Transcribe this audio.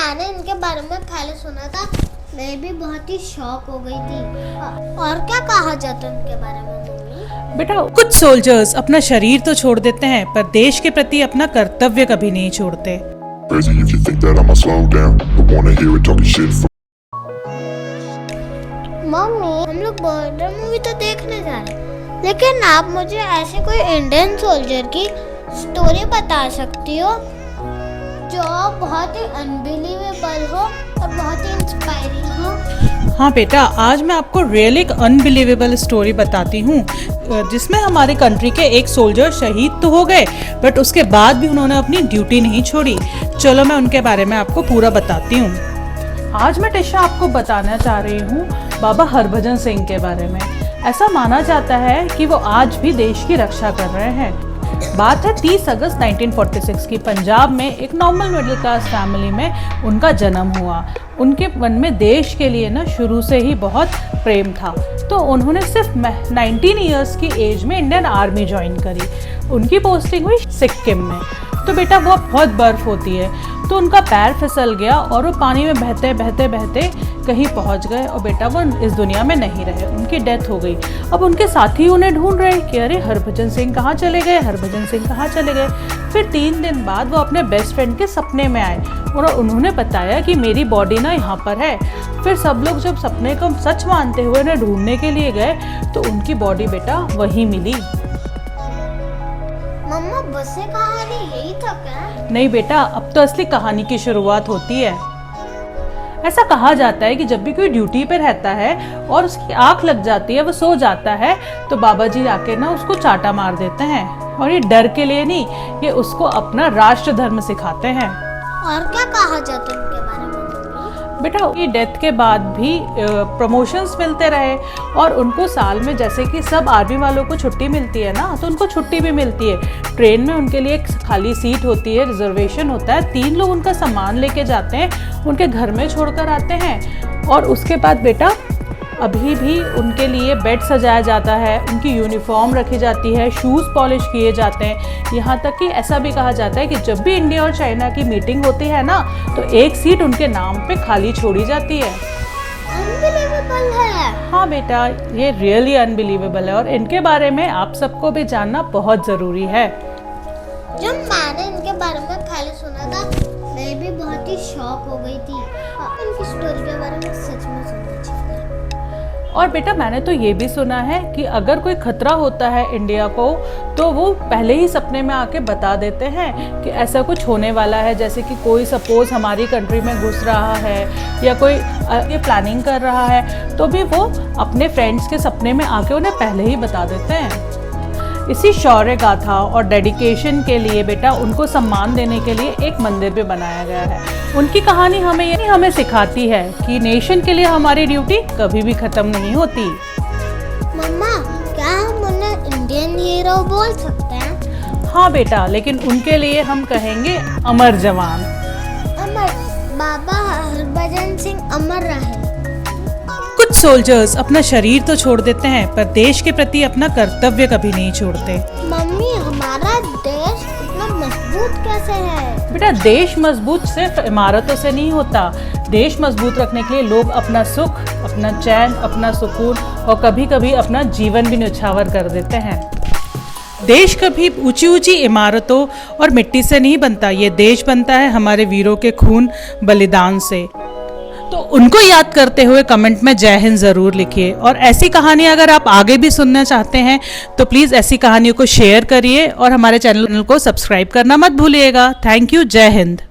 मैंने इनके बारे में पहले सुना था मैं भी बहुत ही शॉक हो गई थी। और क्या कहा जाता है उनके बारे में मम्मी? बेटा कुछ सोल्जर्स अपना शरीर तो छोड़ देते हैं पर देश के प्रति अपना कर्तव्य कभी नहीं छोड़ते। मम्मी हम लोग बॉर्डर मूवी तो देखने जा रहे हैं, लेकिन आप मुझे ऐसे कोई इंडियन सोल्जर की स्टोरी बता सकती हो जो बहुत ही अनबिलीवेबल हो और बहुत ही इंस्पायरिंग हो? हाँ बेटा, आज मैं आपको रियली एक अनबिलीवेबल स्टोरी बताती हूँ जिसमें हमारे कंट्री के एक सोल्जर शहीद तो हो गए बट उसके बाद भी उन्होंने अपनी ड्यूटी नहीं छोड़ी। चलो मैं उनके बारे में आपको पूरा बताती हूँ। आज मैं टिशा आपको बताना चाह रही हूँ बाबा हरभजन सिंह के बारे में। ऐसा माना जाता है कि वो आज भी देश की रक्षा कर रहे हैं। बात है 30 अगस्त 1946 की। पंजाब में एक नॉर्मल मिडिल क्लास फैमिली में उनका जन्म हुआ। उनके मन में देश के लिए ना शुरू से ही बहुत प्रेम था, तो उन्होंने सिर्फ 19 इयर्स की एज में इंडियन आर्मी ज्वाइन करी। उनकी पोस्टिंग हुई सिक्किम में। तो बेटा वो बहुत बर्फ़ होती है, तो उनका पैर फिसल गया और वो पानी में बहते बहते बहते कहीं पहुंच गए और बेटा वो इस दुनिया में नहीं रहे, उनकी डेथ हो गई। अब उनके साथी उन्हें ढूंढ रहे कि अरे हरभजन सिंह कहाँ चले गए, हरभजन सिंह कहाँ चले गए। फिर 3 दिन बाद वो अपने बेस्ट फ्रेंड के सपने में आए और उन्होंने बताया कि मेरी बॉडी ना यहाँ पर है। फिर सब लोग जब सपने को सच मानते हुए उन्हें ढूंढने के लिए गए तो उनकी बॉडी बेटा वहीं मिली। मम्मा बस से कहानी यही था क्या? नहीं बेटा, अब तो असली कहानी की शुरुआत होती है। ऐसा कहा जाता है कि जब भी कोई ड्यूटी पे रहता है और उसकी आंख लग जाती है, वो सो जाता है, तो बाबा जी आके ना उसको चाटा मार देते हैं। और ये डर के लिए नहीं, ये उसको अपना राष्ट्र धर्म सिखाते हैं। और क्या कहा जाता है उनके बारे में? बेटा ये डेथ के बाद भी प्रमोशंस मिलते रहे और उनको साल में जैसे कि सब आर्मी वालों को छुट्टी मिलती है ना, तो उनको छुट्टी भी मिलती है। ट्रेन में उनके लिए एक खाली सीट होती है, रिजर्वेशन होता है। 3 लोग उनका सामान लेके जाते हैं, उनके घर में छोड़कर आते हैं। और उसके बाद बेटा अभी भी उनके लिए बेड सजाया जाता है, उनकी यूनिफॉर्म रखी जाती है, शूज़ पॉलिश किए जाते हैं। यहाँ तक कि ऐसा भी कहा जाता है कि जब भी इंडिया और चाइना की मीटिंग होती है ना, तो एक सीट उनके नाम पे खाली छोड़ी जाती है। अनबिलीवेबल है। हाँ बेटा, ये रियली अनबिलीवेबल है और इनके बारे में आप सबको भी जानना बहुत ज़रूरी है। जब मैंने इनके बारे में पहले सुना था मैं भी बहुत ही शॉक हो गई थी। इनकी स्टोरी के बारे में सच में सुनना चाहिए। और बेटा मैंने तो ये भी सुना है कि अगर कोई खतरा होता है इंडिया को, तो वो पहले ही सपने में आके बता देते हैं कि ऐसा कुछ होने वाला है। जैसे कि कोई सपोज हमारी कंट्री में घुस रहा है या कोई ये प्लानिंग कर रहा है, तो भी वो अपने फ्रेंड्स के सपने में आके उन्हें पहले ही बता देते हैं। इसी शौर्य गाथा और डेडिकेशन के लिए बेटा उनको सम्मान देने के लिए एक मंदिर भी बनाया गया है। उनकी कहानी हमें सिखाती है कि नेशन के लिए हमारी ड्यूटी कभी भी खत्म नहीं होती। मम्मा क्या हम उन्हें इंडियन हीरो बोल सकते हैं? हाँ बेटा, लेकिन उनके लिए हम कहेंगे अमर जवान। अमर बाबा हरभजन सिंह अमर रहे। कुछ सोल्जर्स अपना शरीर तो छोड़ देते हैं पर देश के प्रति अपना कर्तव्य कभी नहीं छोड़ते। मम्मी हमारा देश इतना मजबूत कैसे है? बेटा देश मजबूत सिर्फ इमारतों से नहीं होता। देश मजबूत रखने के लिए लोग अपना सुख, अपना चैन, अपना सुकून और कभी कभी अपना जीवन भी न्यौछावर कर देते हैं। देश कभी ऊंची ऊंची इमारतों और मिट्टी से नहीं बनता, ये देश बनता है हमारे वीरों के खून बलिदान से। तो उनको याद करते हुए कमेंट में जय हिंद ज़रूर लिखिए। और ऐसी कहानी अगर आप आगे भी सुनना चाहते हैं तो प्लीज़ ऐसी कहानियों को शेयर करिए और हमारे चैनल को सब्सक्राइब करना मत भूलिएगा। Thank you. जय हिंद।